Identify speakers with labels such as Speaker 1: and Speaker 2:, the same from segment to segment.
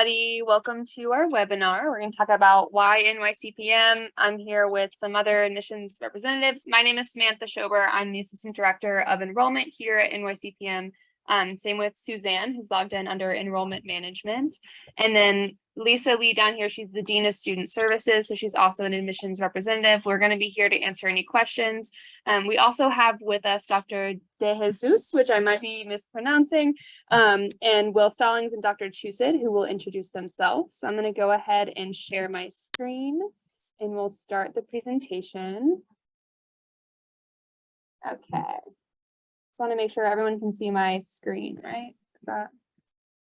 Speaker 1: Everybody, welcome to our webinar. We're going to talk about why NYCPM. I'm here with some other admissions representatives. My name is Samantha Schober. I'm the Assistant Director of Enrollment here at NYCPM. Same with Suzanne, who's logged in under Enrollment Management. And then Lisa Lee down here, she's the Dean of Student Services, so she's also an admissions representative. We're going to be here to answer any questions. We also have with us Dr. De Jesus, which I might be mispronouncing, and Will Stallings and Dr. Chusid, who will introduce themselves. So I'm going to go ahead and share my screen, and we'll start the presentation. Okay. Want to make sure everyone can see my screen, right? Is that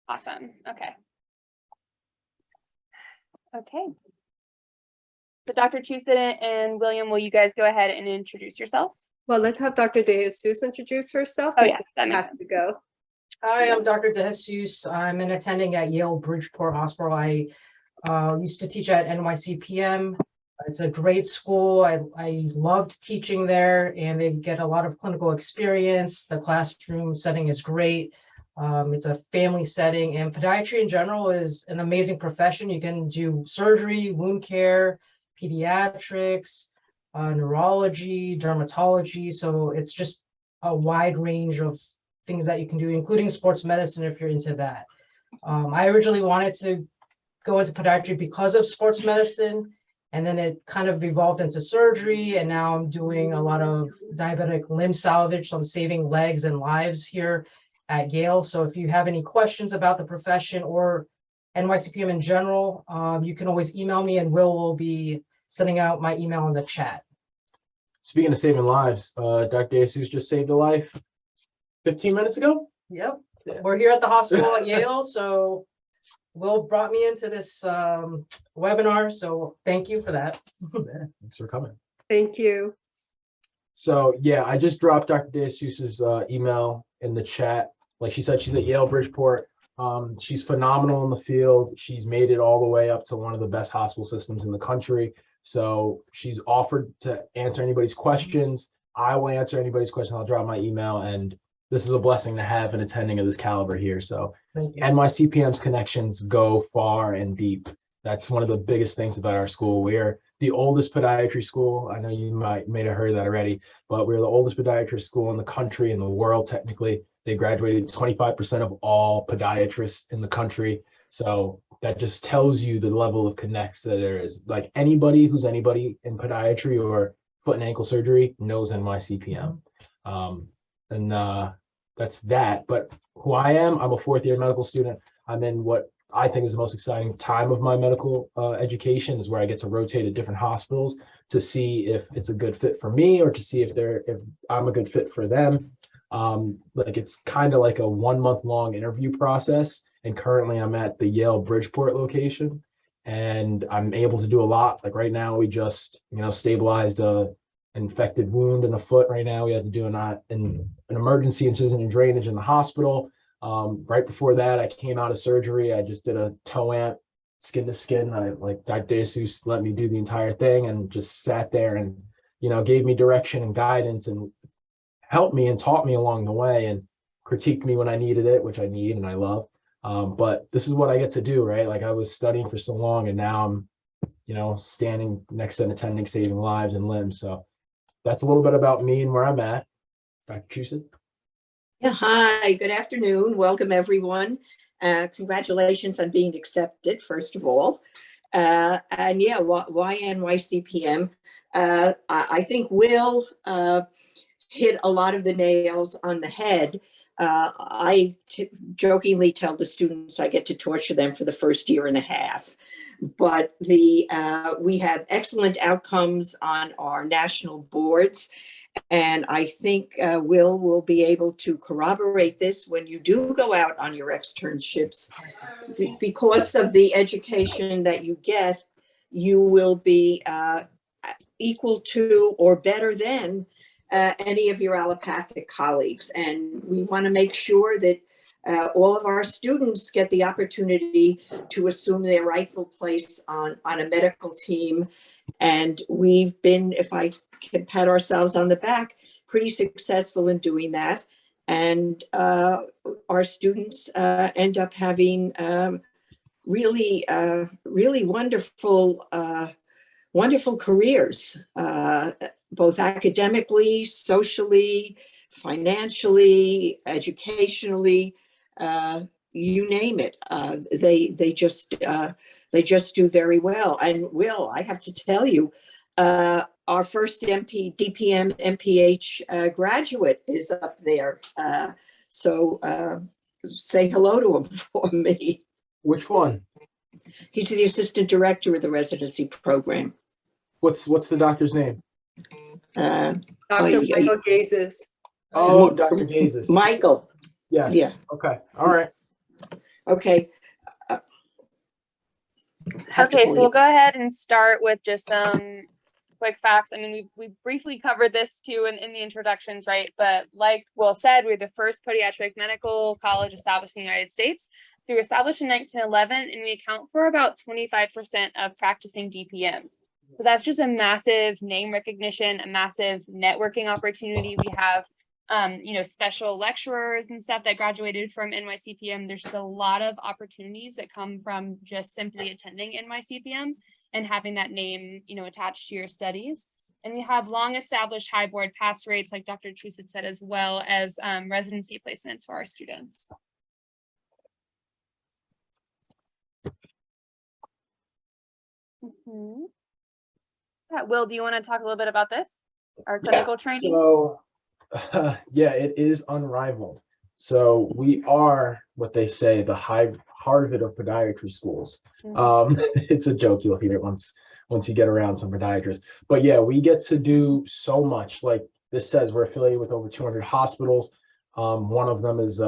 Speaker 1: awesome? Okay. Okay. So Dr. Chusid and William, will you guys go ahead and introduce yourselves?
Speaker 2: Well, let's have Dr. De Jesus introduce herself.
Speaker 1: Oh, yes, that makes
Speaker 2: sense. To go.
Speaker 3: Hi, I'm Dr. De Jesus. I'm an attending at Yale Bridgeport Hospital. I used to teach at NYCPM. It's a great school. I loved teaching there, and they get a lot of clinical experience. The classroom setting is great. It's a family setting, and podiatry in general is an amazing profession. You can do surgery, wound care, pediatrics, neurology, dermatology. So it's just a wide range of things that you can do, including sports medicine if you're into that. I originally wanted to go into podiatry because of sports medicine, and then it kind of evolved into surgery, and now I'm doing a lot of diabetic limb salvage, so I'm saving legs and lives here at Yale. So if you have any questions about the profession or NYCPM in general, you can always email me, and will be sending out my email in the chat.
Speaker 4: Speaking of saving lives, Dr. De Jesus just saved a life 15 minutes ago.
Speaker 3: Yep, we're here at the hospital at Yale, so Will brought me into this webinar, so thank you for that.
Speaker 4: Thanks for coming.
Speaker 2: Thank you.
Speaker 4: So yeah, I just dropped Dr. De Jesus's email in the chat. Like she said, she's at Yale Bridgeport. She's phenomenal in the field. She's made it all the way up to one of the best hospital systems in the country. So she's offered to answer anybody's questions. I will answer anybody's question. I'll drop my email, and this is a blessing to have an attending of this caliber here. So NYCPM's connections go far and deep. That's one of the biggest things about our school. We're the oldest podiatry school. I know you may have heard that already, but we're the oldest podiatry school in the country, in the world, technically. They graduated 25% of all podiatrists in the country. So that just tells you the level of connects that there is. Like anybody who's anybody in podiatry or foot and ankle surgery knows NYCPM. That's that. But who I am, I'm a fourth year medical student. I'm in what I think is the most exciting time of my medical education, is where I get to rotate at different hospitals to see if it's a good fit for me, or to see if I'm a good fit for them. Like it's kind of like a 1 month long interview process. And currently I'm at the Yale Bridgeport location, and I'm able to do a lot. Like right now, we just, stabilized a infected wound in the foot. Right now, we had to do an emergency incision and drainage in the hospital. Right before that, I came out of surgery. I just did a toe amp, skin to skin. Dr. De Jesus let me do the entire thing, and just sat there and, gave me direction and guidance, and helped me and taught me along the way, and critiqued me when I needed it, which I need and I love. But this is what I get to do, right? Like I was studying for so long, and now I'm, standing next to an attending, saving lives and limbs. So that's a little bit about me and where I'm at. Dr. Chusid.
Speaker 5: Yeah, hi, good afternoon. Welcome, everyone. Congratulations on being accepted, first of all. And yeah, why NYCPM? I think Will hit a lot of the nails on the head. I jokingly tell the students I get to torture them for the first year and a half. But we have excellent outcomes on our national boards. And I think will be able to corroborate this when you do go out on your externships. Because of the education that you get, you will be equal to or better than any of your allopathic colleagues. And we want to make sure that all of our students get the opportunity to assume their rightful place on a medical team. And we've been, if I can pat ourselves on the back, pretty successful in doing that. And our students end up having really, really wonderful, wonderful careers, both academically, socially, financially, educationally, you name it. They just do very well. And Will, I have to tell you, our first DPM, MPH graduate is up there. So say hello to him for me.
Speaker 4: Which one?
Speaker 5: He's the assistant director of the residency program.
Speaker 4: What's the doctor's name?
Speaker 2: Dr.
Speaker 5: yeah.
Speaker 2: Michael Gazes.
Speaker 4: Oh, Dr. Gazes.
Speaker 5: Michael.
Speaker 4: Yes.
Speaker 5: Yeah.
Speaker 4: Okay. All right.
Speaker 5: Okay.
Speaker 1: Okay, so we'll go ahead and start with just some quick facts. I mean, we briefly covered this too in the introductions, right? But like Will said, we're the first pediatric medical college established in the United States. So we were established in 1911, and we account for about 25% of practicing DPMs. So that's just a massive name recognition, a massive networking opportunity. We have special lecturers and stuff that graduated from NYCPM. There's just a lot of opportunities that come from just simply attending NYCPM and having that name, attached to your studies. And we have long established high board pass rates, like Dr. Truce had said, as well as residency placements for our students. Yeah, Will, do you want to talk a little bit about this? Our clinical training?
Speaker 4: So yeah, it is unrivaled. So we are what they say the Harvard of podiatry schools. It's a joke, you'll hear it once you get around some podiatrists. But yeah, we get to do so much. Like this says, we're affiliated with over 200 hospitals. One of them is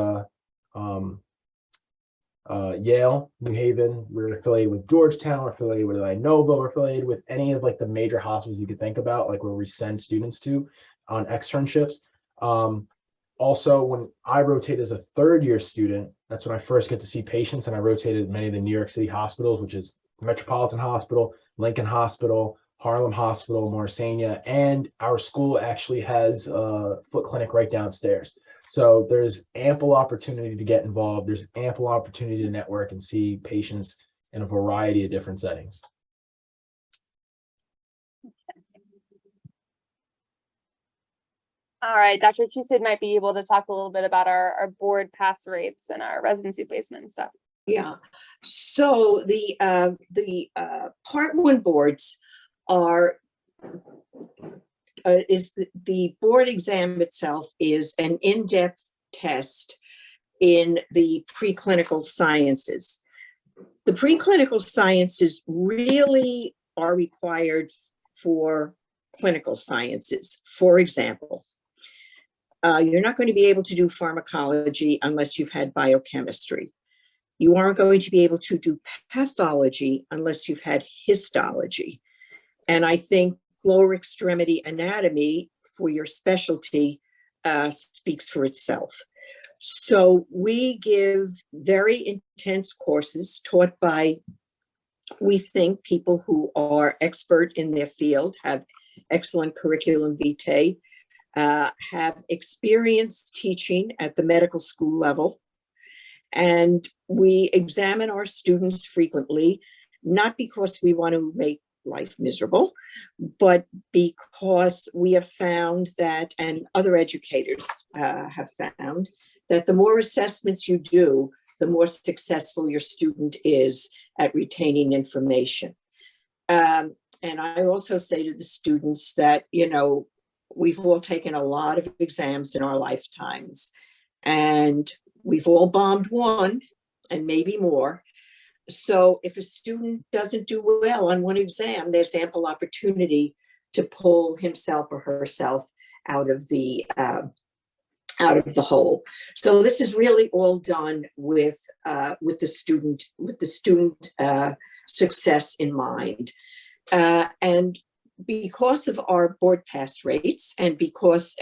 Speaker 4: Yale, New Haven. We're affiliated with Georgetown. We're affiliated with Inova. We're affiliated with any of like the major hospitals you could think about, like where we send students to on externships. Also, when I rotate as a third-year student, that's when I first get to see patients, and I rotated many of the New York City hospitals, which is Metropolitan Hospital, Lincoln Hospital, Harlem Hospital, Morrisania, and our school actually has a foot clinic right downstairs. So there's ample opportunity to get involved. There's ample opportunity to network and see patients in a variety of different settings.
Speaker 1: All right, Dr. Trusid might be able to talk a little bit about our board pass rates and our residency placement and stuff.
Speaker 5: Yeah, so the Part 1 boards are, the board exam itself is an in-depth test in the preclinical sciences. The preclinical sciences really are required for clinical sciences. For example, you're not going to be able to do pharmacology unless you've had biochemistry. You aren't going to be able to do pathology unless you've had histology. And I think lower extremity anatomy for your specialty speaks for itself. So we give very intense courses taught by, we think, people who are expert in their field, have excellent curriculum vitae, have experience teaching at the medical school level. And we examine our students frequently, not because we want to make life miserable, but because we have found that, and other educators have found, that the more assessments you do, the more successful your student is at retaining information. And I also say to the students that, we've all taken a lot of exams in our lifetimes, and we've all bombed one and maybe more. So if a student doesn't do well on one exam, there's ample opportunity to pull himself or herself out of the hole. So this is really all done with the student success in mind. And because of our board pass rates, and because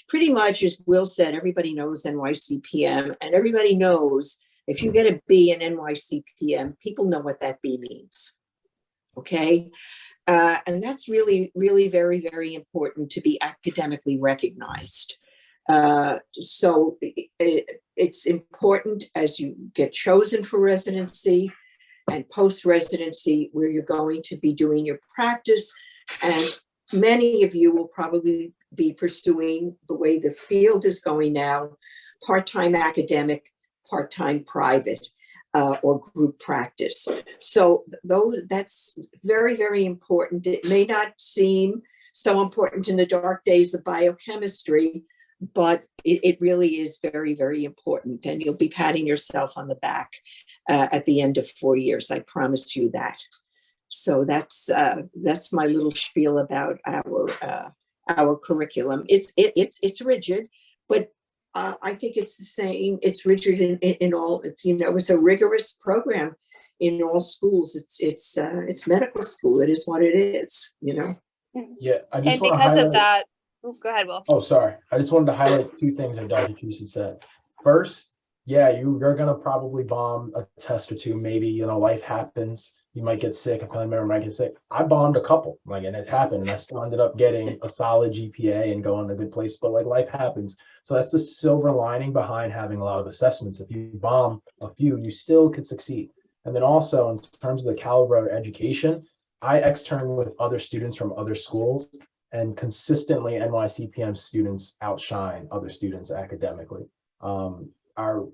Speaker 5: pretty much, as Will said, everybody knows NYCPM, and everybody knows if you get a B in NYCPM, people know what that B means. Okay. And that's really, really very, very important to be academically recognized. So it's important as you get chosen for residency and post-residency, where you're going to be doing your practice. And many of you will probably be pursuing the way the field is going now, part-time academic, part-time private, or group practice. So that's very, very important. It may not seem so important in the dark days of biochemistry, but it really is very, very important. And you'll be patting yourself on the back at the end of 4 years. I promise you that. So that's my little spiel about our curriculum. It's rigid, but I think it's the same. It's rigid in all. It's a rigorous program in all schools. It's medical school. It is what it is.
Speaker 4: Yeah, I just
Speaker 1: And
Speaker 4: want to
Speaker 1: because
Speaker 4: highlight.
Speaker 1: of that, go ahead, Will.
Speaker 4: Oh, sorry. I just wanted to highlight two things that Dr. Tucson said. First, yeah, you're gonna probably bomb a test or two. Maybe, life happens. You might get sick. A family member might get sick. I bombed a couple, and it happened. And I still ended up getting a solid GPA and going to a good place. But life happens. So that's the silver lining behind having a lot of assessments. If you bomb a few, you still could succeed. And then also in terms of the caliber of education, I extern with other students from other schools, and consistently NYCPM students outshine other students academically. Our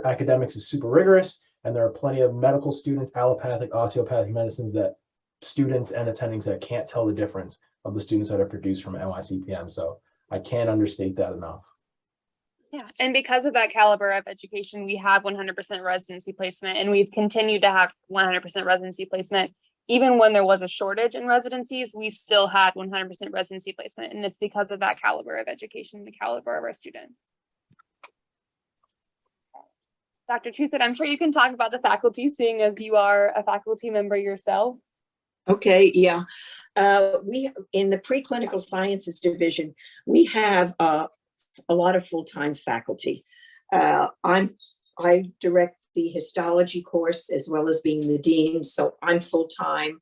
Speaker 4: academics is super rigorous, and there are plenty of medical students, allopathic, osteopathic medicines, that students and attendings that can't tell the difference of the students that are produced from NYCPM. So I can't understate that enough.
Speaker 1: Yeah, and because of that caliber of education, we have 100% residency placement, and we've continued to have 100% residency placement. Even when there was a shortage in residencies, we still had 100% residency placement, and it's because of that caliber of education, the caliber of our students. Dr. Tucson, I'm sure you can talk about the faculty, seeing as you are a faculty member yourself.
Speaker 5: Okay, yeah. We in the preclinical sciences division, we have a lot of full-time faculty. I direct the histology course as well as being the dean, so I'm full-time.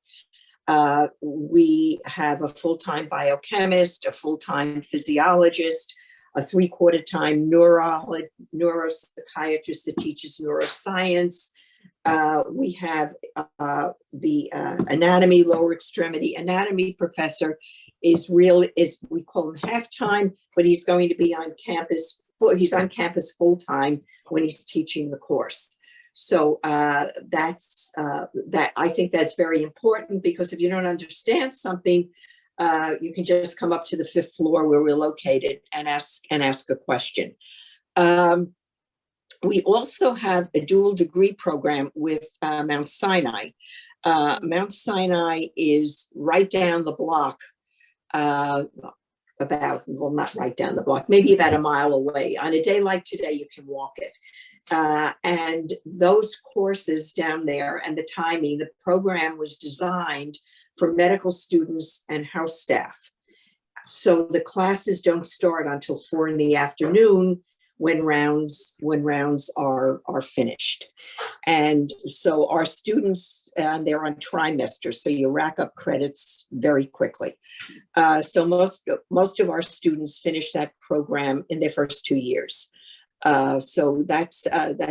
Speaker 5: We have a full-time biochemist, a full-time physiologist, a 3/4 time neuropsychiatrist that teaches neuroscience. We have the anatomy, lower extremity anatomy professor we call him half-time, but he's going to be on campus. He's on campus full-time when he's teaching the course. So that's that. I think that's very important, because if you don't understand something, you can just come up to the 5th floor where we're located and ask a question. We also have a dual degree program with Mount Sinai. Mount Sinai is right down the block, not right down the block, maybe about a mile away. On a day like today, you can walk it. And those courses down there and the timing, the program was designed for medical students and house staff. So the classes don't start until 4 p.m. when rounds are finished. And so our students, they're on trimesters, so you rack up credits very quickly. So most of our students finish that program in their first 2 years. So that's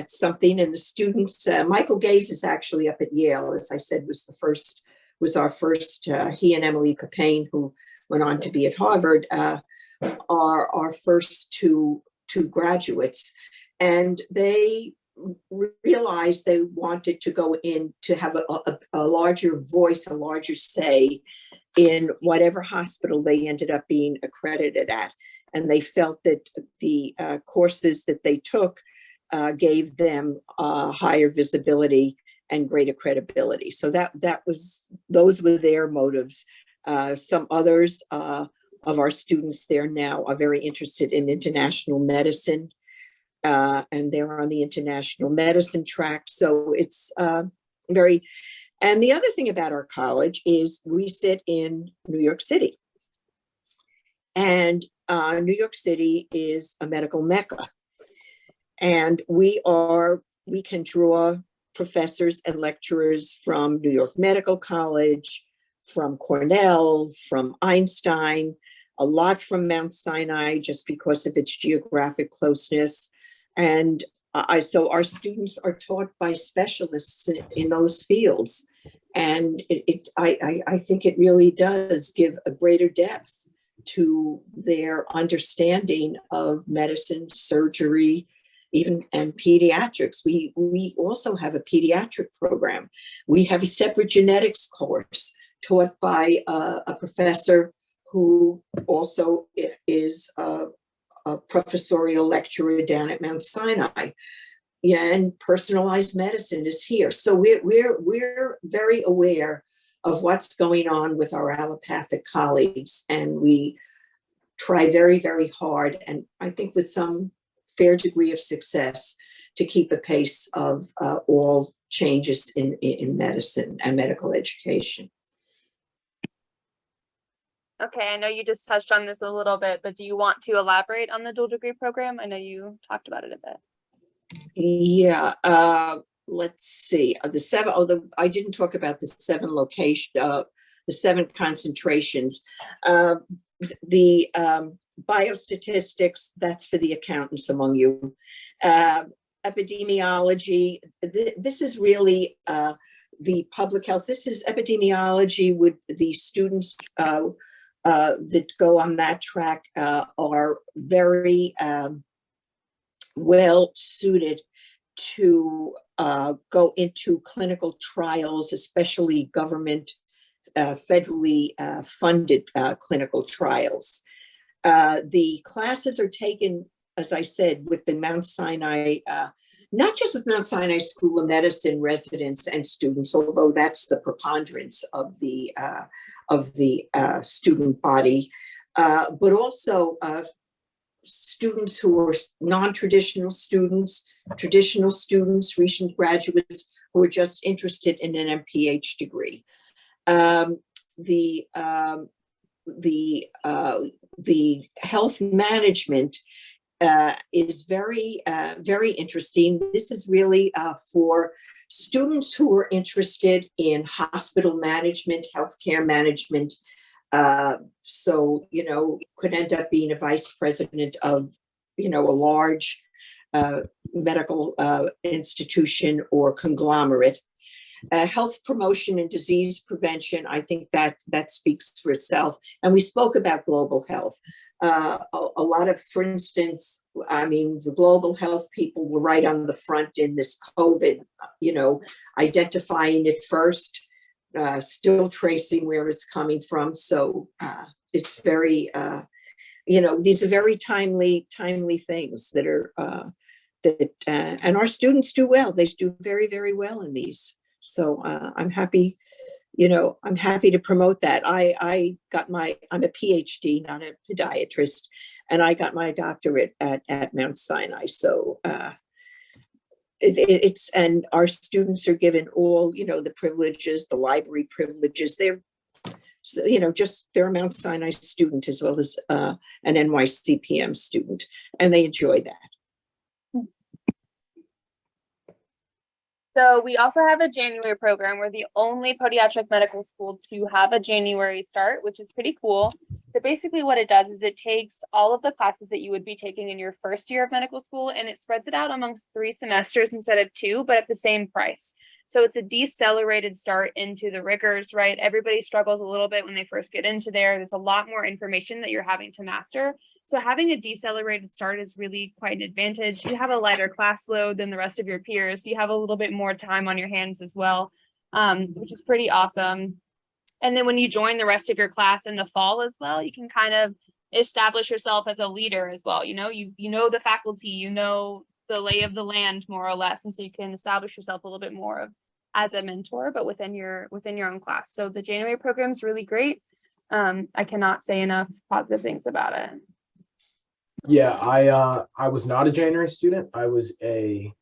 Speaker 5: something. And the students, Michael Gaze is actually up at Yale, as I said, was our first, he and Emily Copain, who went on to be at Harvard, are our first two graduates. And they realized they wanted to go in to have a larger voice, a larger say in whatever hospital they ended up being accredited at. And they felt that the courses that they took gave them higher visibility and greater credibility. So those were their motives. Some others of our students there now are very interested in international medicine, and they're on the international medicine track. So it's very, and the other thing about our college is we sit in New York City. And New York City is a medical mecca. And we can draw professors and lecturers from New York Medical College, from Cornell, from Einstein, a lot from Mount Sinai, just because of its geographic closeness. And so our students are taught by specialists in those fields. And I think it really does give a greater depth to their understanding of medicine, surgery, even and pediatrics. We also have a pediatric program. We have a separate genetics course taught by a professor who also is a professorial lecturer down at Mount Sinai. Yeah, and personalized medicine is here. So we're very aware of what's going on with our allopathic colleagues, and we try very, very hard, and I think with some fair degree of success, to keep the pace of all changes in medicine and medical education.
Speaker 1: Okay, I know you just touched on this a little bit, but do you want to elaborate on the dual degree program? I know you talked about it a bit.
Speaker 5: Yeah, let's see. I didn't talk about the 7 location, the 7 concentrations. The biostatistics, that's for the accountants among you. Epidemiology, this is really the public health. This is epidemiology. With the students that go on that track are very well suited to go into clinical trials, especially government federally funded clinical trials. The classes are taken, as I said, with the Mount Sinai, not just with Mount Sinai School of Medicine residents and students, although that's the preponderance of the student body, but also students who are non-traditional students, traditional students, recent graduates who are just interested in an MPH degree. The health management is very, very interesting. This is really for students who are interested in hospital management, healthcare management. So, could end up being a vice president of, a large medical institution or conglomerate. Health promotion and disease prevention, I think that speaks for itself. And we spoke about global health. A lot of, for instance, the global health people were right on the front in this COVID, identifying it first, still tracing where it's coming from. So it's very, these are very timely things that are, and our students do well. They do very, very well in these. So I'm happy, I'm happy to promote that. I'm a PhD, not a podiatrist, and I got my doctorate at Mount Sinai. So and our students are given all, the privileges, the library privileges. They're, they're a Mount Sinai student as well as an NYCPM student, and they enjoy that.
Speaker 1: So we also have a January program. We're the only podiatric medical school to have a January start, which is pretty cool. So basically what it does is it takes all of the classes that you would be taking in your first year of medical school, and it spreads it out amongst 3 semesters instead of 2, but at the same price. So it's a decelerated start into the rigors, right? Everybody struggles a little bit when they first get into there. There's a lot more information that you're having to master. So having a decelerated start is really quite an advantage. You have a lighter class load than the rest of your peers. You have a little bit more time on your hands as well, which is pretty awesome. And then when you join the rest of your class in the fall as well, you can kind of establish yourself as a leader as well. You know the faculty, you know the lay of the land more or less, and so you can establish yourself a little bit more of as a mentor, but within your own class. So the January program is really great. I cannot say enough positive things about it.
Speaker 4: Yeah, I was not a January student. I was a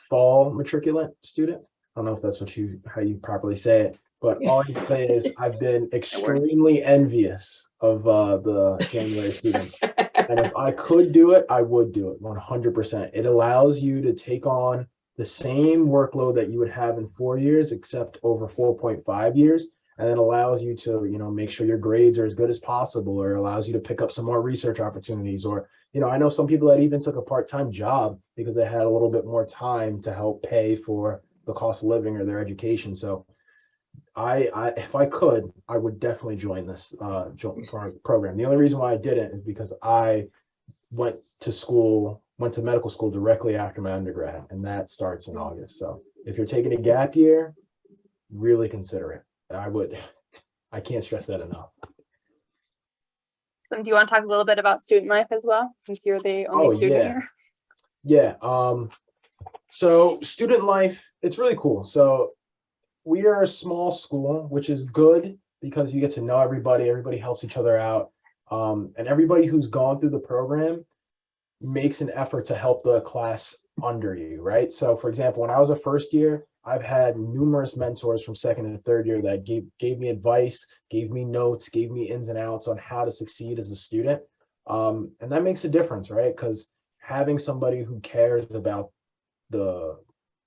Speaker 4: fall matriculant student. I don't know if that's how you properly say it, but all I can say is I've been extremely envious of the January students. And if I could do it, I would do it 100%. It allows you to take on the same workload that you would have in 4 years, except over 4.5 years. and it allows you to, make sure your grades are as good as possible, or allows you to pick up some more research opportunities. Or, I know some people that even took a part-time job because they had a little bit more time to help pay for the cost of living or their education. So if I could, I would definitely join this program. The only reason why I didn't is because I went to medical school directly after my undergrad, and that starts in August. So if you're taking a gap year, really consider it. I can't stress that enough.
Speaker 1: So do you want to talk a little bit about student life as well, since you're the only student here?
Speaker 4: Yeah. So student life, it's really cool. So we are a small school, which is good because you get to know everybody. Everybody helps each other out. And everybody who's gone through the program makes an effort to help the class under you, right? So for example, when I was a first year, I've had numerous mentors from second and third year that gave me advice, gave me notes, gave me ins and outs on how to succeed as a student. And that makes a difference, right? Because having somebody who cares about the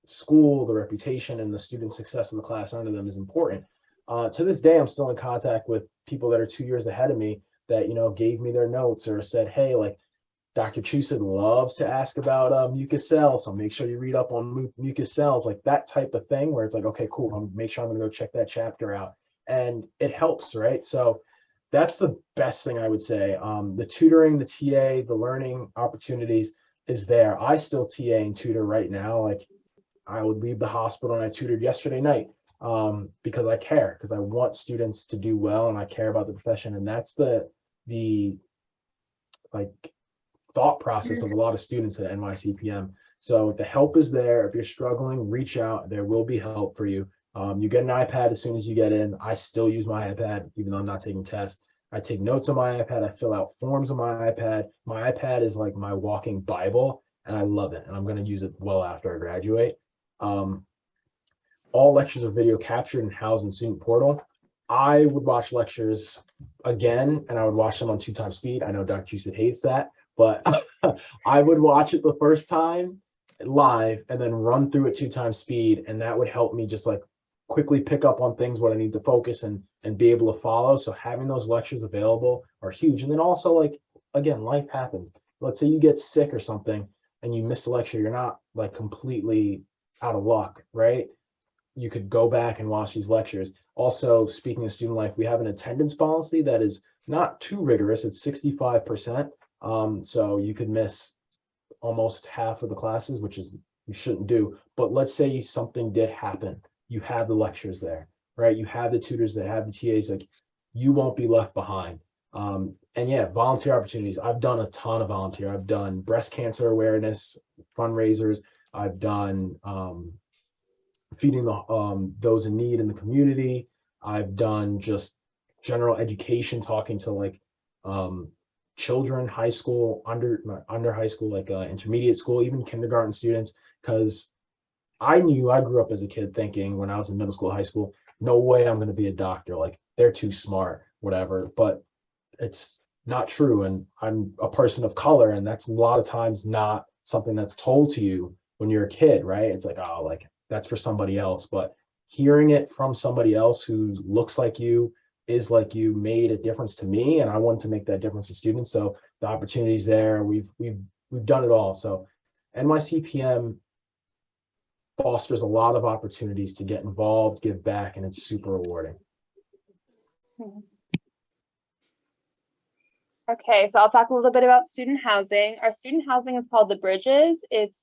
Speaker 4: school, the reputation, and the student success of the class under them is important. To this day, I'm still in contact with people that are 2 years ahead of me that, gave me their notes or said, hey, like, Dr. Chusett loves to ask about mucus cells, so make sure you read up on mucus cells, like that type of thing, where it's like, okay, cool, I'm make sure I'm gonna go check that chapter out, and it helps, right? So that's the best thing I would say. The tutoring, the TA, the learning opportunities is there. I still TA and tutor right now. Like, I would leave the hospital, and I tutored yesterday night because I care, because I want students to do well, and I care about the profession, and that's the like thought process of a lot of students at NYCPM. So the help is there. If you're struggling, reach out. There will be help for you. You get an iPad as soon as you get in. I still use my iPad, even though I'm not taking tests. I take notes on my iPad. I fill out forms on my iPad. My iPad is like my walking Bible, and I love it. And I'm going to use it well after I graduate. All lectures are video captured and housed in Student Portal. I would watch lectures again, and I would watch them on 2x speed. I know Dr. Chusett hates that, but I would watch it the first time live and then run through it 2x speed, and that would help me just like quickly pick up on things, what I need to focus and be able to follow. So having those lectures available are huge. And then also, like, again, life happens. Let's say you get sick or something and you miss a lecture, you're not like completely out of luck, right? You could go back and watch these lectures. Also, speaking of student life, we have an attendance policy that is not too rigorous. It's 65%. So you could miss almost half of the classes, which is you shouldn't do. But let's say something did happen. You have the lectures there, right? You have the tutors that have the TAs, like you won't be left behind. And yeah, volunteer opportunities. I've done a ton of volunteer. I've done breast cancer awareness fundraisers. I've done feeding those in need in the community. I've done just general education, talking to like children, high school, under high school, like intermediate school, even kindergarten students, because I grew up as a kid thinking when I was in middle school, high school, no way I'm going to be a doctor. Like, they're too smart, whatever. But it's not true. And I'm a person of color, and that's a lot of times not something that's told to you when you're a kid, right? It's like, oh, like that's for somebody else. But hearing it from somebody else who looks like you, is like you, made a difference to me, and I wanted to make that difference to students. So the opportunities there, we've done it all. So NYCPM fosters a lot of opportunities to get involved, give back, and it's super rewarding.
Speaker 1: Okay, so I'll talk a little bit about student housing. Our student housing is called The Bridges. It's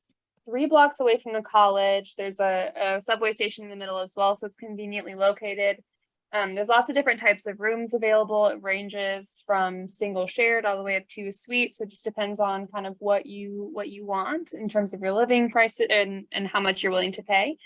Speaker 1: 3 blocks away from the college. There's a subway station in the middle as well, so it's conveniently located. There's lots of different types of rooms available. It ranges from single shared all the way up to a suite. So it just depends on kind of what you want in terms of your living price and how much you're willing to pay.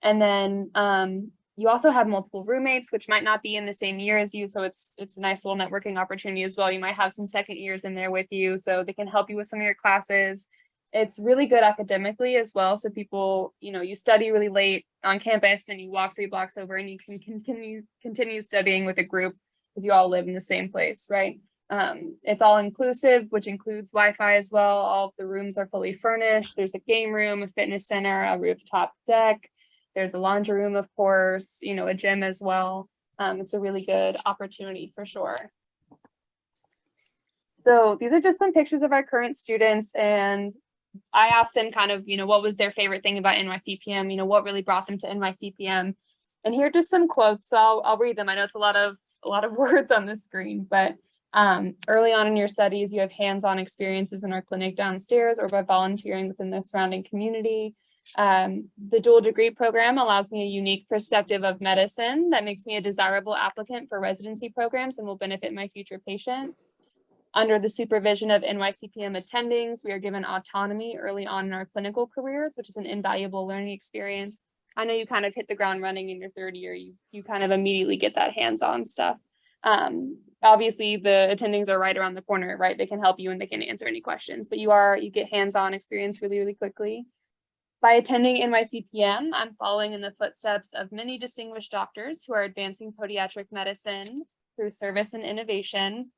Speaker 1: And then you also have multiple roommates, which might not be in the same year as you. So it's a nice little networking opportunity as well. You might have some second years in there with you, so they can help you with some of your classes. It's really good academically as well. So people, you study really late on campus, then you walk 3 blocks over and you can continue studying with a group because you all live in the same place, right? It's all inclusive, which includes Wi-Fi as well. All of the rooms are fully furnished. There's a game room, a fitness center, a rooftop deck. There's a laundry room, of course, a gym as well. It's a really good opportunity for sure. So these are just some pictures of our current students, and I asked them kind of, what was their favorite thing about NYCPM, what really brought them to NYCPM. And here are just some quotes. So I'll read them. I know it's a lot of words on the screen, but early on in your studies, you have hands-on experiences in our clinic downstairs or by volunteering within the surrounding community. The dual degree program allows me a unique perspective of medicine that makes me a desirable applicant for residency programs and will benefit my future patients. Under the supervision of NYCPM attendings, we are given autonomy early on in our clinical careers, which is an invaluable learning experience. I know you kind of hit the ground running in your third year. You kind of immediately get that hands-on stuff. Obviously, the attendings are right around the corner, right? They can help you and they can answer any questions, but you get hands-on experience really, really quickly. By attending NYCPM, I'm following in the footsteps of many distinguished doctors who are advancing podiatric medicine through service and innovation.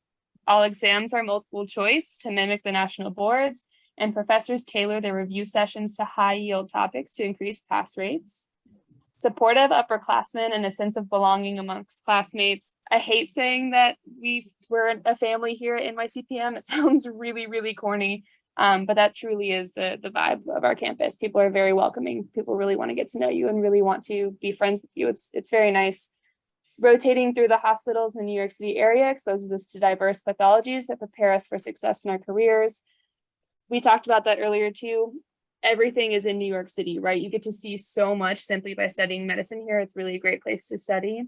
Speaker 1: All exams are multiple choice to mimic the national boards, and professors tailor their review sessions to high yield topics to increase pass rates. Supportive upperclassmen and a sense of belonging amongst classmates. I hate saying that we're a family here at NYCPM. It sounds really, really corny, but that truly is the vibe of our campus. People are very welcoming. People really want to get to know you and really want to be friends with you. It's very nice. Rotating through the hospitals in the New York City area exposes us to diverse pathologies that prepare us for success in our careers. We talked about that earlier too. Everything is in New York City, right? You get to see so much simply by studying medicine here. It's really a great place to study.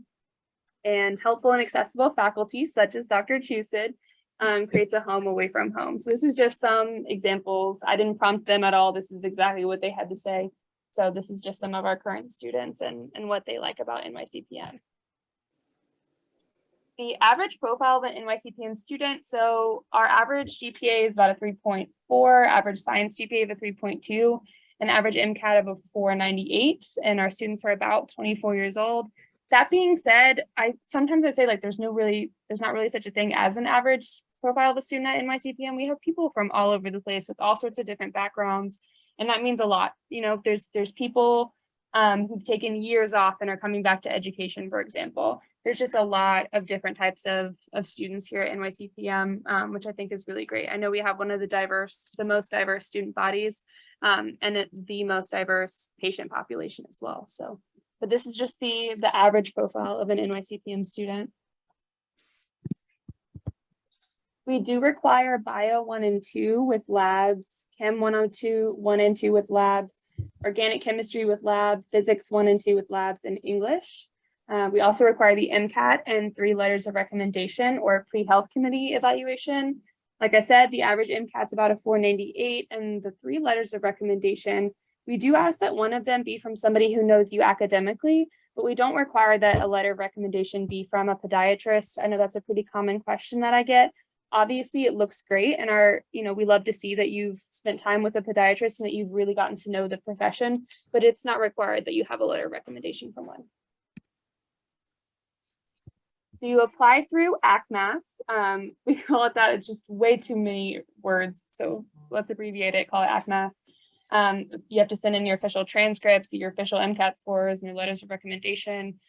Speaker 1: And helpful and accessible faculty, such as Dr. Chusid, creates a home away from home. So this is just some examples. I didn't prompt them at all. This is exactly what they had to say. So this is just some of our current students and what they like about NYCPM. The average profile of an NYCPM student. So our average GPA is about a 3.4, average science GPA of a 3.2, an average MCAT of a 498, and our students are about 24 years old. That being said, sometimes I say like there's not really such a thing as an average profile of a student at NYCPM. We have people from all over the place with all sorts of different backgrounds, and that means a lot. There's people who've taken years off and are coming back to education, for example. There's just a lot of different types of students here at NYCPM, which I think is really great. I know we have one of the most diverse student bodies, and the most diverse patient population as well. So, but this is just the average profile of an NYCPM student. We do require Bio 1 and 2 with labs, Chem 102, 1 and 2 with labs, Organic Chemistry with lab, Physics 1 and 2 with labs, and English. We also require the MCAT and 3 letters of recommendation or pre-health committee evaluation. Like I said, the average MCAT is about a 498, and the 3 letters of recommendation, we do ask that one of them be from somebody who knows you academically, but we don't require that a letter of recommendation be from a podiatrist. I know that's a pretty common question that I get. Obviously, it looks great, and we love to see that you've spent time with a podiatrist and that you've really gotten to know the profession, but it's not required that you have a letter of recommendation from one. So you apply through ACMAS. We call it that. It's just way too many words, so let's abbreviate it, call it ACMAS. You have to send in your official transcripts, your official MCAT scores, and your letters of recommendation.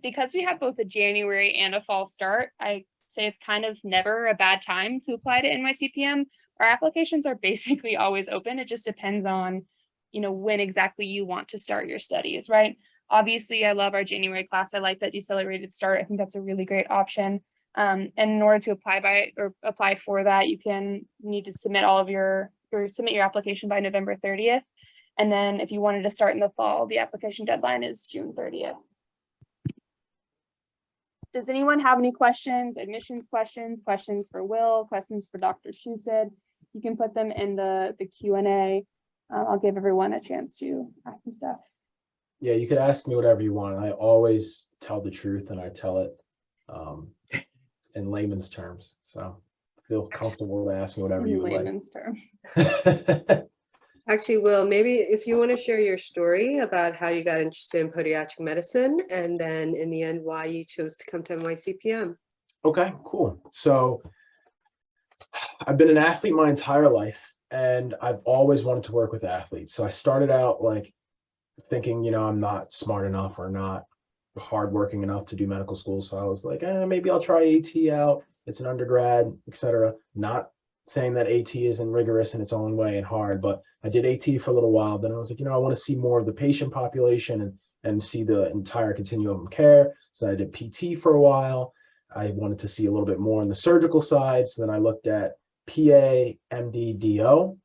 Speaker 1: Because we have both a January and a fall start, I say it's kind of never a bad time to apply to NYCPM. Our applications are basically always open. It just depends on, when exactly you want to start your studies, right? Obviously, I love our January class. I like that decelerated start. I think that's a really great option. And in order to apply for that, you need to submit submit your application by November 30th. And then if you wanted to start in the fall, the application deadline is June 30th. Does anyone have any questions, admissions questions for Will, questions for Dr. Chusid? You can put them in the Q&A. I'll give everyone a chance to ask some stuff.
Speaker 4: Yeah, you could ask me whatever you want. I always tell the truth, and I tell it in layman's terms. So feel comfortable to ask me whatever you would like.
Speaker 1: Layman's terms.
Speaker 2: Actually, Will, maybe if you want to share your story about how you got interested in podiatric medicine, and then in the end, why you chose to come to NYCPM.
Speaker 4: Okay, cool. So I've been an athlete my entire life, and I've always wanted to work with athletes. So I started out like thinking, I'm not smart enough or not hardworking enough to do medical school. So I was like, maybe I'll try AT out. It's an undergrad, etc. Not saying that AT isn't rigorous in its own way and hard, but I did AT for a little while. Then I was like, I want to see more of the patient population and see the entire continuum of care. So I did PT for a while. I wanted to see a little bit more on the surgical side. So then I looked at PA, MD, DO.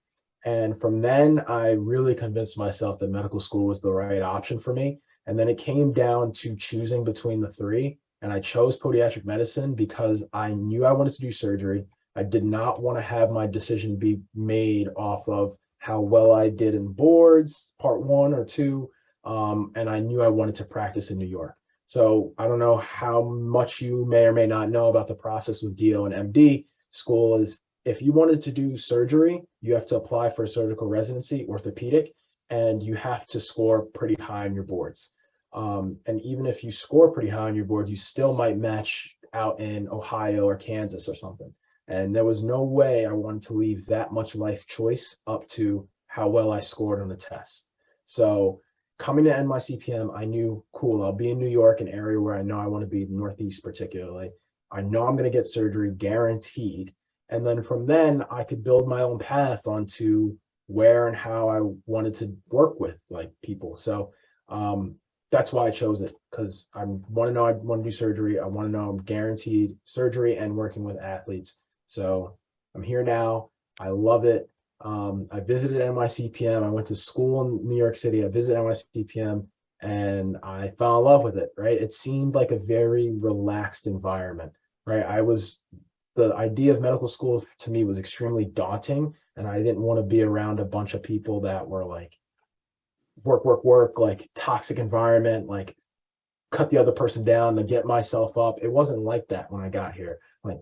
Speaker 4: And from then, I really convinced myself that medical school was the right option for me. And then it came down to choosing between the three. And I chose podiatric medicine because I knew I wanted to do surgery. I did not want to have my decision be made off of how well I did in boards, part 1 or 2. And I knew I wanted to practice in New York. So I don't know how much you may or may not know about the process with DO and MD. School is, if you wanted to do surgery, you have to apply for a surgical residency, orthopedic, and you have to score pretty high on your boards. And even if you score pretty high on your board, you still might match out in Ohio or Kansas or something. And there was no way I wanted to leave that much life choice up to how well I scored on the test. So coming to NYCPM, I knew, cool, I'll be in New York, an area where I know I want to be, the Northeast particularly. I know I'm going to get surgery guaranteed. And then from then, I could build my own path onto where and how I wanted to work with like people. So that's why I chose it, because I want to know I want to do surgery. I want to know I'm guaranteed surgery and working with athletes. So I'm here now. I love it. I visited NYCPM. I went to school in New York City. I visited NYCPM and I fell in love with it, right? It seemed like a very relaxed environment, right? The idea of medical school to me was extremely daunting, and I didn't want to be around a bunch of people that were like work, like toxic environment, like cut the other person down to get myself up. It wasn't like that when I got here. Like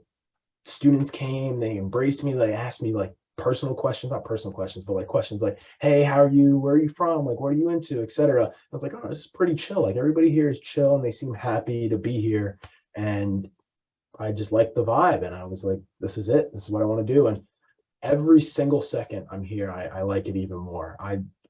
Speaker 4: students came, they embraced me, they asked me like personal questions, not personal questions, but like questions like, hey, how are you? Where are you from? Like, what are you into, etc. I was like, oh, this is pretty chill. Like everybody here is chill and they seem happy to be here. And I just liked the vibe, and I was like, this is it. This is what I want to do. And every single second I'm here, I like it even more.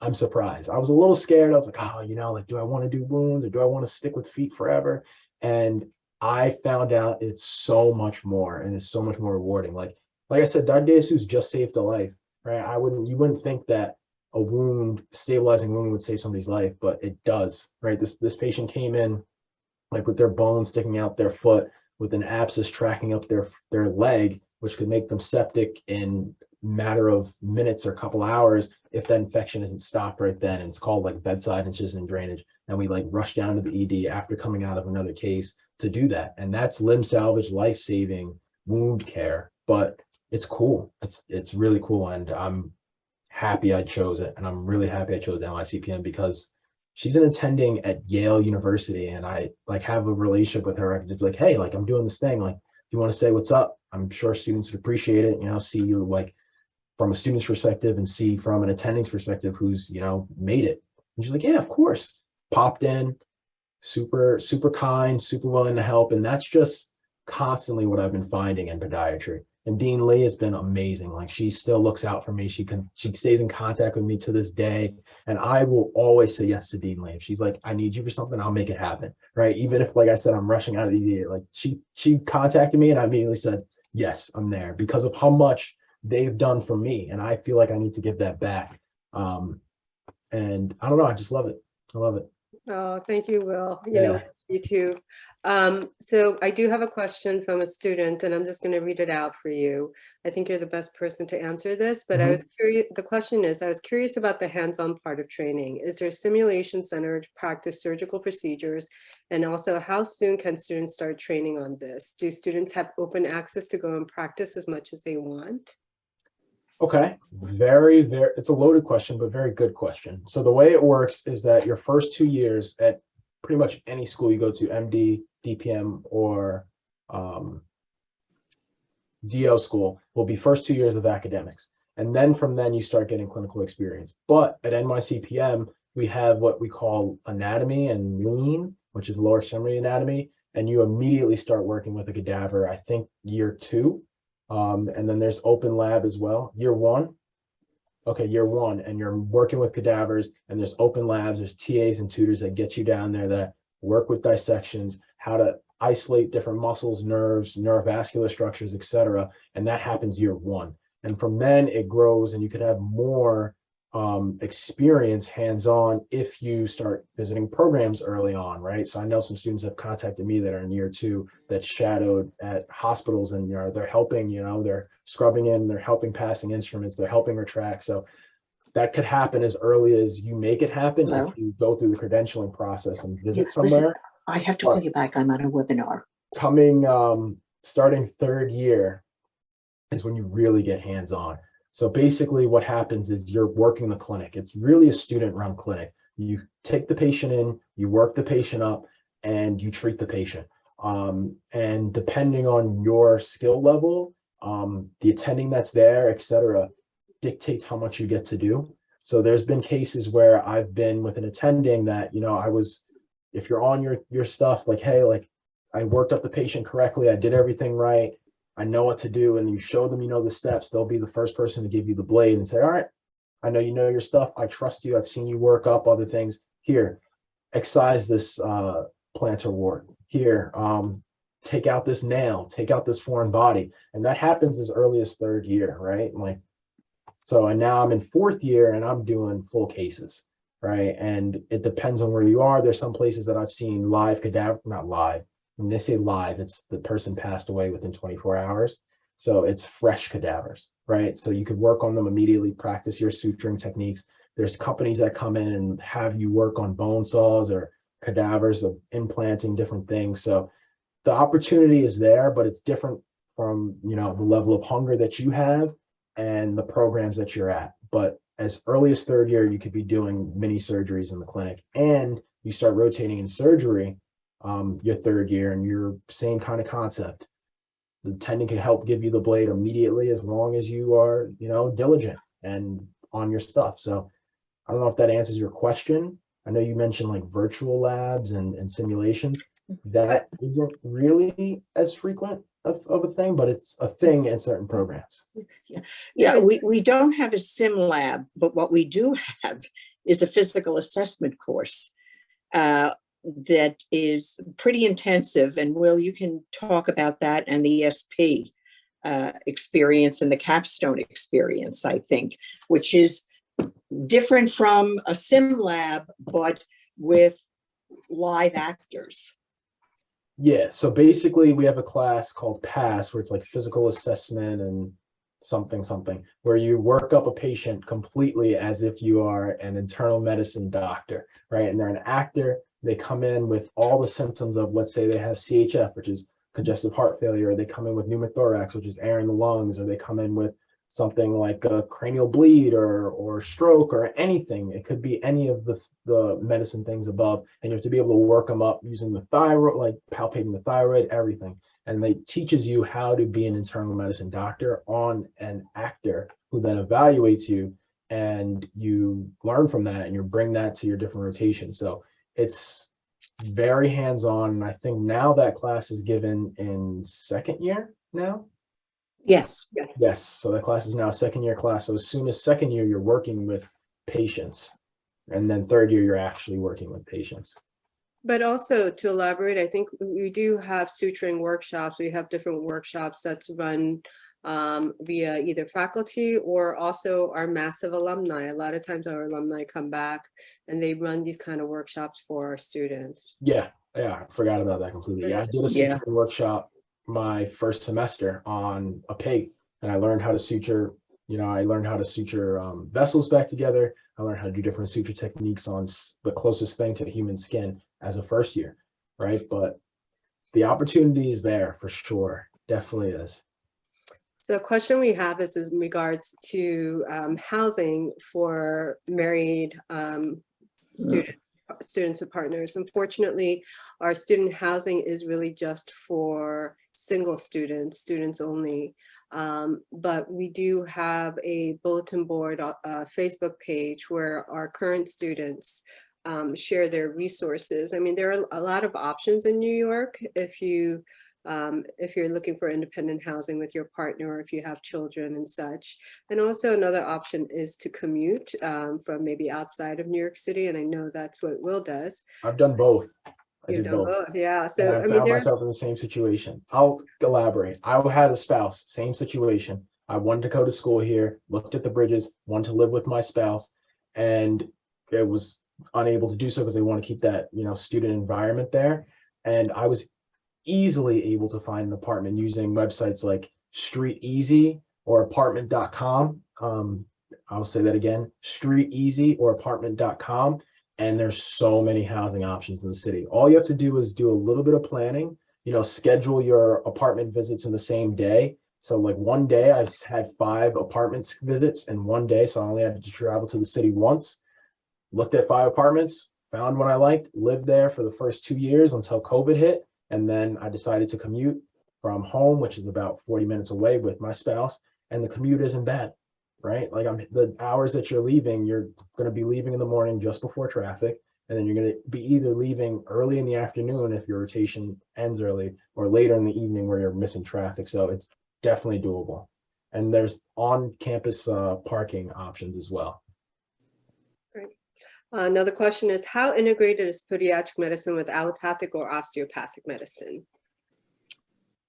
Speaker 4: I'm surprised. I was a little scared. I was like, oh, like, do I want to do wounds or do I want to stick with feet forever? And I found out it's so much more, and it's so much more rewarding. Like I said, Dr. DeJesus just saved a life, right? You wouldn't think that a stabilizing wound would save somebody's life, but it does, right? This patient came in like with their bones sticking out their foot, with an abscess tracking up their leg, which could make them septic in matter of minutes or a couple hours if that infection isn't stopped right then. And it's called like bedside incision and drainage. And we like rush down to the ED after coming out of another case to do that. And that's limb salvage, life-saving wound care. But it's cool. It's really cool. And I'm happy I chose it. And I'm really happy I chose NYCPM because she's an attending at Yale University, and I like have a relationship with her. I can just be like, hey, like I'm doing this thing. Like, if you want to say what's up, I'm sure students would appreciate it. See you like from a student's perspective and see from an attending's perspective who's, made it. And she's like, yeah, of course. Popped in, super, super kind, super willing to help. And that's just constantly what I've been finding in podiatry. And Dean Lee has been amazing. Like she still looks out for me. She stays in contact with me to this day. And I will always say yes to Dean Lee. If she's like, I need you for something, I'll make it happen. Right. Even if, like I said, I'm rushing out of the ED, like she contacted me and I immediately said, yes, I'm there because of how much they've done for me. And I feel like I need to give that back. And I don't know, I just love it. I love it.
Speaker 2: Oh, thank you, Will.
Speaker 4: Yeah.
Speaker 2: You too. So I do have a question from a student, and I'm just going to read it out for you. I think you're the best person to answer this, but I was curious. The question is, I was curious about the hands-on part of training. Is there a simulation center to practice surgical procedures? And also, how soon can students start training on this? Do students have open access to go and practice as much as they want?
Speaker 4: Okay, very, it's a loaded question, but very good question. So the way it works is that your first 2 years at pretty much any school you go to, MD, DPM, or DO school, will be first 2 years of academics. And then from then you start getting clinical experience. But at NYCPM, we have what we call anatomy and lean, which is lower extremity anatomy. And you immediately start working with a cadaver, I think year 2. And then there's open lab as well. Year 1. Okay, year 1, and you're working with cadavers, and there's open labs, there's TAs and tutors that get you down there that work with dissections, how to isolate different muscles, nerves, neurovascular structures, etc. And that happens year one. And from then it grows, and you could have more experience hands-on if you start visiting programs early on, right? So I know some students have contacted me that are in year two that shadowed at hospitals, and they're helping, they're scrubbing in, they're helping passing instruments, they're helping retract. So that could happen as early as you make it happen
Speaker 5: Hello?
Speaker 4: if you go through the credentialing process and visit
Speaker 5: Yeah, listen,
Speaker 4: somewhere.
Speaker 5: I have to call you back. I'm on a webinar.
Speaker 4: Coming starting third year is when you really get hands-on. So basically what happens is you're working the clinic. It's really a student-run clinic. You take the patient in, you work the patient up, and you treat the patient. And depending on your skill level, the attending that's there, etc., dictates how much you get to do. So there's been cases where I've been with an attending that, if you're on your stuff, like, hey, like I worked up the patient correctly, I did everything right, I know what to do, and you show them, the steps, they'll be the first person to give you the blade and say, all right, I know you know your stuff, I trust you, I've seen you work up other things. Here, excise this plantar wart. Here, take out this nail, take out this foreign body. And that happens as early as third year, right? And now I'm in fourth year and I'm doing full cases, right? And it depends on where you are. There's some places that I've seen live cadaver, not live. When they say live, it's the person passed away within 24 hours. So it's fresh cadavers, right? So you could work on them immediately, practice your suturing techniques. There's companies that come in and have you work on bone saws or cadavers of implanting different things. So the opportunity is there, but it's different from, the level of hunger that you have and the programs that you're at. But as early as third year, you could be doing mini surgeries in the clinic, and you start rotating in surgery your third year, and your same kind of concept. The attending can help give you the blade immediately as long as you are, diligent and on your stuff. So I don't know if that answers your question. I know you mentioned like virtual labs and simulations. That isn't really as frequent of a thing, but it's a thing in certain programs.
Speaker 5: Yeah, we don't have a sim lab, but what we do have is a physical assessment course that is pretty intensive. And Will, you can talk about that and the ESP experience and the capstone experience, I think, which is different from a sim lab, but with live actors.
Speaker 4: Yeah, so basically we have a class called PASS, where it's like physical assessment and something, where you work up a patient completely as if you are an internal medicine doctor, right? And they're an actor. They come in with all the symptoms of, let's say they have CHF, which is congestive heart failure, or they come in with pneumothorax, which is air in the lungs, or they come in with something like a cranial bleed or stroke or anything. It could be any of the medicine things above, and you have to be able to work them up using the thyroid, like palpating the thyroid, everything. And they teaches you how to be an internal medicine doctor on an actor, who then evaluates you, and you learn from that and you bring that to your different rotations. So it's very hands-on. And I think now that class is given in second year now.
Speaker 5: Yes.
Speaker 4: Yes, so that class is now a second year class. So as soon as second year, you're working with patients, and then third year, you're actually working with patients.
Speaker 2: But also to elaborate, I think we do have suturing workshops. We have different workshops that's run via either faculty or also our massive alumni. A lot of times our alumni come back and they run these kind of workshops for our students.
Speaker 4: Yeah, I forgot about that completely. Yeah, I did a suturing workshop my first semester on a pig, and I learned how to suture. I learned how to suture vessels back together. I learned how to do different suture techniques on the closest thing to human skin as a first year, right? But the opportunity is there for sure. Definitely is.
Speaker 2: So the question we have is in regards to housing for married students with partners. Unfortunately, our student housing is really just for single students only. But we do have a bulletin board, Facebook page where our current students share their resources. I mean, there are a lot of options in New York if you're looking for independent housing with your partner, or if you have children and such. And also another option is to commute from maybe outside of New York City. And I know that's what Will does.
Speaker 4: I've done both. I
Speaker 2: You've
Speaker 4: did
Speaker 2: done
Speaker 4: both.
Speaker 2: both, yeah.
Speaker 4: And
Speaker 2: So,
Speaker 4: I
Speaker 2: I mean,
Speaker 4: found myself in the same situation. I'll elaborate. I had a spouse, same situation. I wanted to go to school here, looked at the bridges, wanted to live with my spouse, and it was unable to do so because they want to keep that, student environment there. And I was easily able to find an apartment using websites like Street Easy or apartment.com. I'll say that again, Street Easy or apartment.com. And there's so many housing options in the city. All you have to do is do a little bit of planning, schedule your apartment visits in the same day. So like one day I had 5 apartments visits in one day. So I only had to travel to the city once, looked at 5 apartments, found one I liked, lived there for the first 2 years until COVID hit. And then I decided to commute from home, which is about 40 minutes away with my spouse. And the commute isn't bad, right? Like the hours that you're leaving, you're going to be leaving in the morning just before traffic. And then you're going to be either leaving early in the afternoon if your rotation ends early or later in the evening where you're missing traffic. So it's definitely doable. And there's on-campus parking options as well.
Speaker 2: another question is, how integrated is pediatric medicine with allopathic or osteopathic medicine?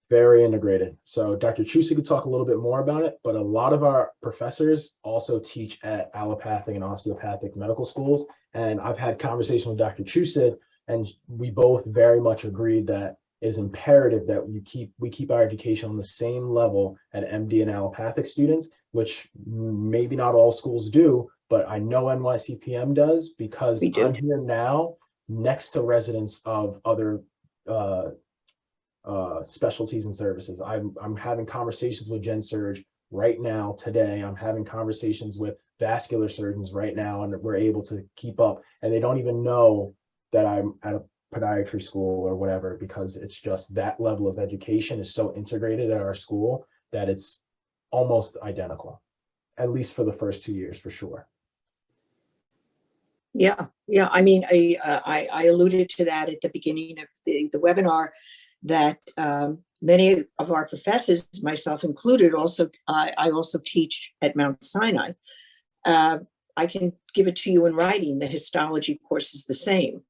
Speaker 4: Very integrated. So Dr. Chusa could talk a little bit more about it, but a lot of our professors also teach at allopathic and osteopathic medical schools. And I've had conversation with Dr. Chusa, and we both very much agreed that it is imperative that we keep our education on the same level at MD and allopathic students, which maybe not all schools do, but I know NYCPM does because
Speaker 5: We do.
Speaker 4: I'm here now next to residents of other specialties and services. I'm having conversations with Gen Surg right now today. I'm having conversations with vascular surgeons right now, and we're able to keep up. And they don't even know that I'm at a podiatry school or whatever, because it's just that level of education is so integrated at our school that it's almost identical, at least for the first 2 years, for sure.
Speaker 5: Yeah. I mean, I alluded to that at the beginning of the webinar, that many of our professors, myself included, I also teach at Mount Sinai. I can give it to you in writing. The histology course is the same.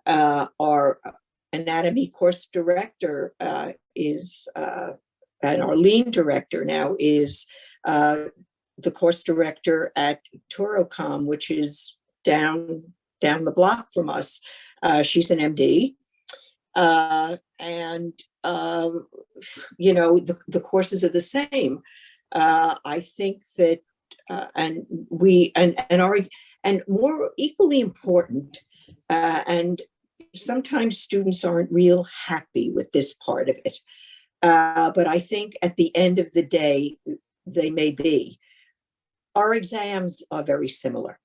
Speaker 5: Our anatomy course director is, and our lean director now is the course director at Torocom, which is down the block from us. She's an MD. And the courses are the same. I think that and more equally important, and sometimes students aren't real happy with this part of it, but I think at the end of the day they may be. Our exams are very similar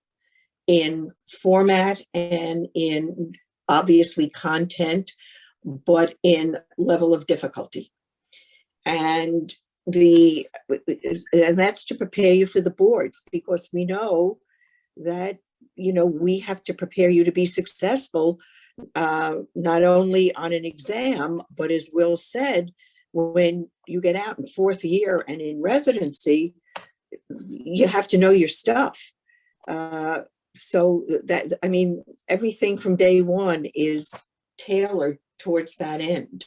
Speaker 5: in format and in obviously content, but in level of difficulty. And that's to prepare you for the boards, because we know that, we have to prepare you to be successful, not only on an exam, but as Will said, when you get out in 4th year and in residency, you have to know your stuff. So that, I mean, everything from day one is tailored towards that end.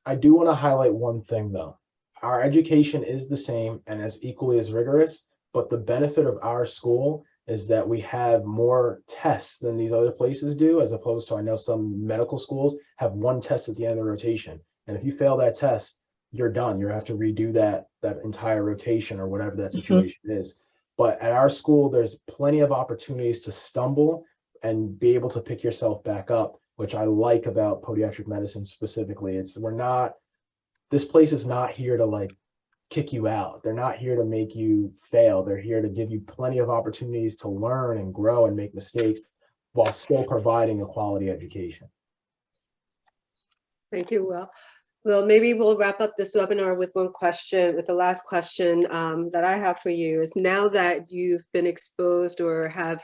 Speaker 4: I do want to highlight one thing though. Our education is the same and as equally as rigorous, but the benefit of our school is that we have more tests than these other places do, as opposed to, I know some medical schools have 1 test at the end of the rotation. And if you fail that test, you're done. You have to redo that entire rotation or whatever that situation is. But at our school, there's plenty of opportunities to stumble and be able to pick yourself back up, which I like about podiatric medicine specifically. This place is not here to like kick you out. They're not here to make you fail. They're here to give you plenty of opportunities to learn and grow and make mistakes while still providing a quality education.
Speaker 2: Thank you, Will. Well, maybe we'll wrap up this webinar with one question, with the last question that I have for you is, now that you've been exposed or have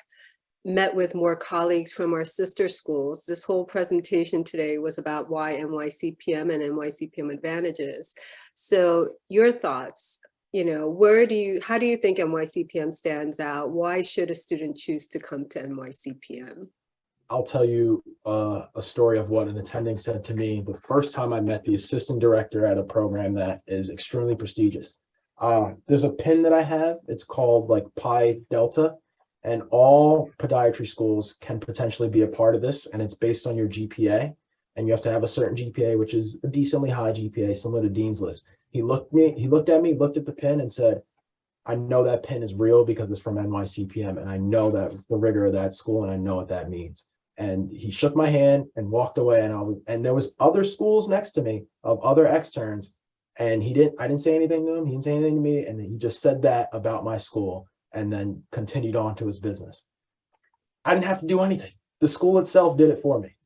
Speaker 2: met with more colleagues from our sister schools, this whole presentation today was about why NYCPM and NYCPM advantages. So your thoughts, how do you think NYCPM stands out? Why should a student choose to come to NYCPM?
Speaker 4: I'll tell you a story of what an attending said to me the first time I met the assistant director at a program that is extremely prestigious. There's a pin that I have. It's called like Pi Delta, and all podiatry schools can potentially be a part of this, and it's based on your GPA, and you have to have a certain GPA, which is a decently high GPA, similar to Dean's List. He looked at me, looked at the pin, and said, I know that pin is real because it's from NYCPM, and I know that the rigor of that school, and I know what that means. And he shook my hand and walked away, and there was other schools next to me of other externs, and I didn't say anything to him, he didn't say anything to me, and he just said that about my school and then continued on to his business. I didn't have to do anything. The school itself did it for me.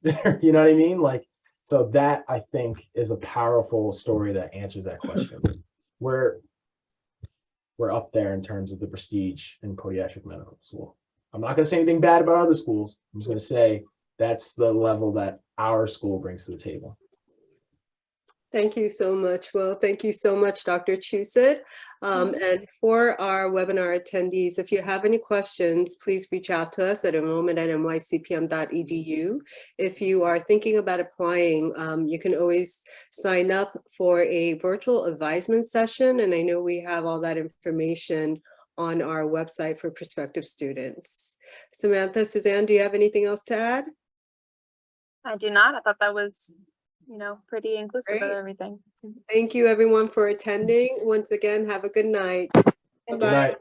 Speaker 4: You know what I mean? Like, so that I think is a powerful story that answers that question. We're up there in terms of the prestige in podiatric medical school. I'm not going to say anything bad about other schools. I'm just going to say that's the level that our school brings to the table.
Speaker 2: Thank you so much. Well, thank you so much, Dr. Chusit. And for our webinar attendees, if you have any questions, please reach out to us at enrollment@nycpm.edu. If you are thinking about applying, you can always sign up for a virtual advisement session. And I know we have all that information on our website for prospective students. Samantha, Suzanne, do you have anything else to add?
Speaker 1: I do not. I thought that was, pretty inclusive of
Speaker 2: Great.
Speaker 1: everything.
Speaker 2: Thank you everyone for attending. Once again, have a good night.
Speaker 1: Thank
Speaker 4: Good
Speaker 1: you.
Speaker 4: night.